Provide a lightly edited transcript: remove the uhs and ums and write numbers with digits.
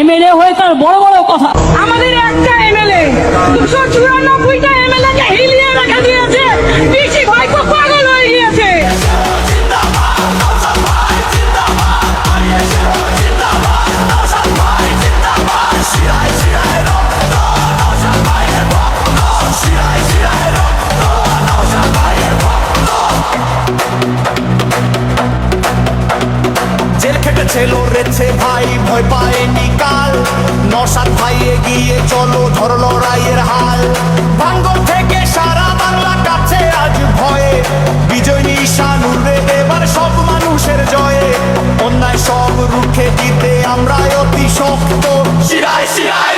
MLA হয়ে তার বড় বড় কথা। আমাদের একটা এমএলএ 294টা এমএলএকে হিলিয়ে রেখে দিয়েছে। পিসি ভাইপো পাগল হয়ে গিয়েছে। জেল খেটেছে লড়েছে ভাই, ভয় পায়নি কাল। নসাদ ভাই এগিয়ে চলো, ধরো লড়াইয়ের হাল। ভাঙ্গর থেকে সারা বাংলা কাছে আজ ভয়ে, বিজয় নিশান উড়বে এবার সব মানুষের জয়ে। অন্যায় সব রুখে দিতে আমরা অতি শক্ত, শিরায় শিরায়